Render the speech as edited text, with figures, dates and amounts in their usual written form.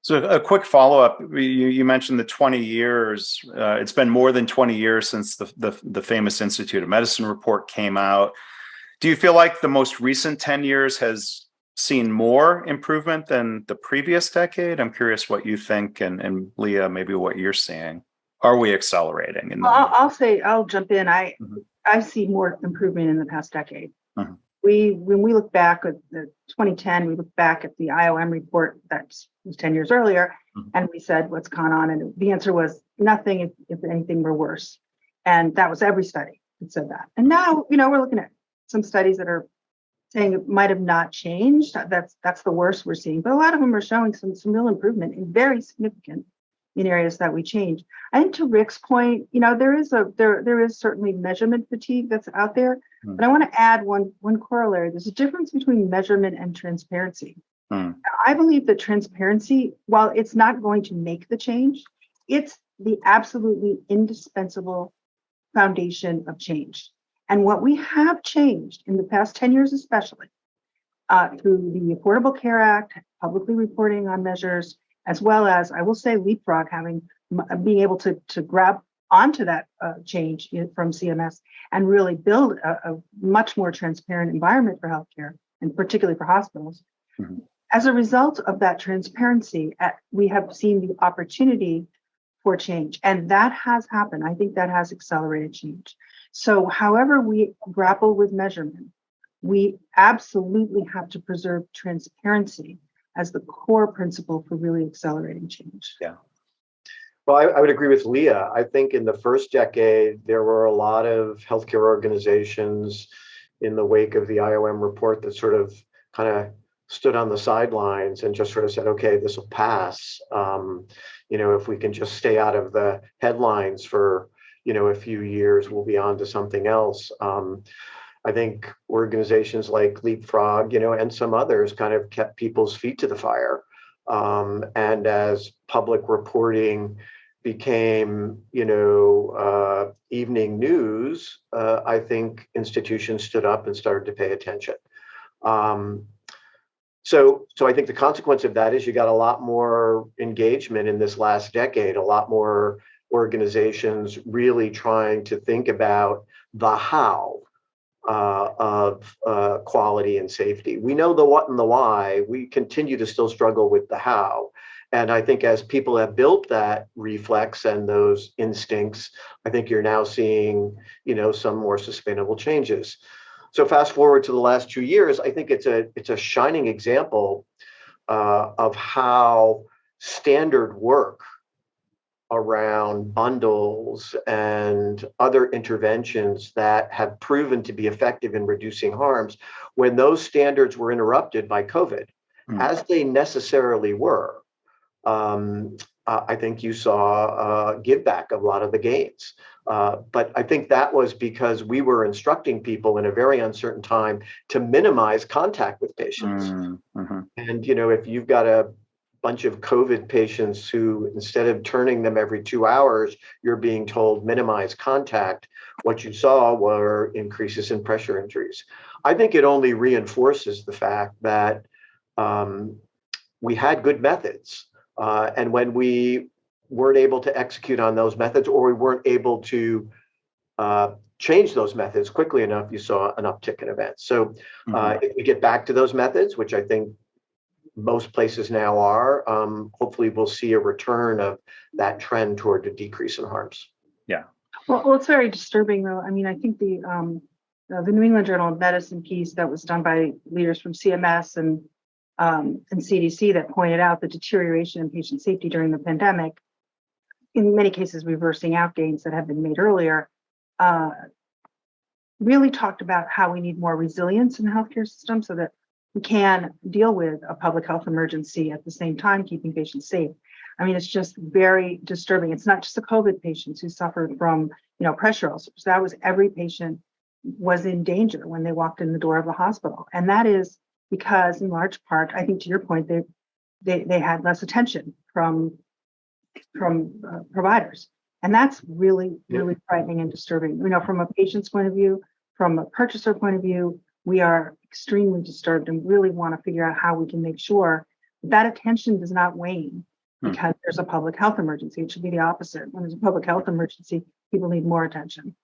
So a quick follow-up. You mentioned the 20 years. It's been more than 20 years since the famous Institute of Medicine report came out. Do you feel like the most recent 10 years has seen more improvement than the previous decade? I'm curious what you think, and Leah, maybe what you're seeing. Are we accelerating? I'll jump in. I see more improvement in the past decade. Mhm. When we look back at the 2010, we look back at the IOM report that was 10 years earlier, and we said, what's gone on? And the answer was nothing, if anything were worse. And that was every study that said that. And now, we're looking at some studies that are saying it might have not changed. That's the worst we're seeing. But a lot of them are showing some real improvement and very significant in areas that we change. I think to Rick's point, there is certainly measurement fatigue that's out there, but I want to add one corollary. There's a difference between measurement and transparency. I believe that transparency, while it's not going to make the change, it's the absolutely indispensable foundation of change. And what we have changed in the past 10 years, especially through the Affordable Care Act, publicly reporting on measures, as well as, I will say, Leapfrog being able to grab onto that change from CMS and really build a much more transparent environment for healthcare, and particularly for hospitals. Mm-hmm. As a result of that transparency, we have seen the opportunity for change, and that has happened. I think that has accelerated change. So however we grapple with measurement, we absolutely have to preserve transparency as the core principle for really accelerating change. Yeah. Well, I would agree with Leah. I think in the first decade, there were a lot of healthcare organizations in the wake of the IOM report that sort of kind of stood on the sidelines and just sort of said, okay, this will pass. If we can just stay out of the headlines for, a few years, we'll be on to something else. I think organizations like Leapfrog, and some others kind of kept people's feet to the fire. And as public reporting became, evening news, I think institutions stood up and started to pay attention. So I think the consequence of that is you got a lot more engagement in this last decade, a lot more organizations really trying to think about the how of quality and safety. We know the what and the why. We continue to still struggle with the how. And I think as people have built that reflex and those instincts, I think you're now seeing, some more sustainable changes. So fast forward to the last 2 years, I think it's a shining example of how standard work around bundles and other interventions that have proven to be effective in reducing harms, when those standards were interrupted by COVID, as they necessarily were, I think you saw a give back of a lot of the gains. But I think that was because we were instructing people in a very uncertain time to minimize contact with patients. Mm-hmm. And, if you've got a bunch of COVID patients who, instead of turning them every 2 hours, you're being told minimize contact, what you saw were increases in pressure injuries. I think it only reinforces the fact that we had good methods. And when we weren't able to execute on those methods, or we weren't able to change those methods quickly enough, you saw an uptick in events. So if we get back to those methods, which I think most places now are, hopefully we'll see a return of that trend toward a decrease in harms. Yeah. Well, it's very disturbing, though. I mean, I think the New England Journal of Medicine piece that was done by leaders from CMS and CDC that pointed out the deterioration in patient safety during the pandemic, in many cases reversing out gains that have been made earlier, really talked about how we need more resilience in the healthcare system so that we can deal with a public health emergency at the same time keeping patients safe. I mean, it's just very disturbing. It's not just the COVID patients who suffered from, pressure ulcers. That was every patient was in danger when they walked in the door of the hospital. And that is because, in large part, I think to your point, they had less attention from providers. And that's really, really frightening and disturbing. From a patient's point of view, from a purchaser point of view, we are extremely disturbed and really want to figure out how we can make sure that attention does not wane because there's a public health emergency. It should be the opposite. When there's a public health emergency, people need more attention.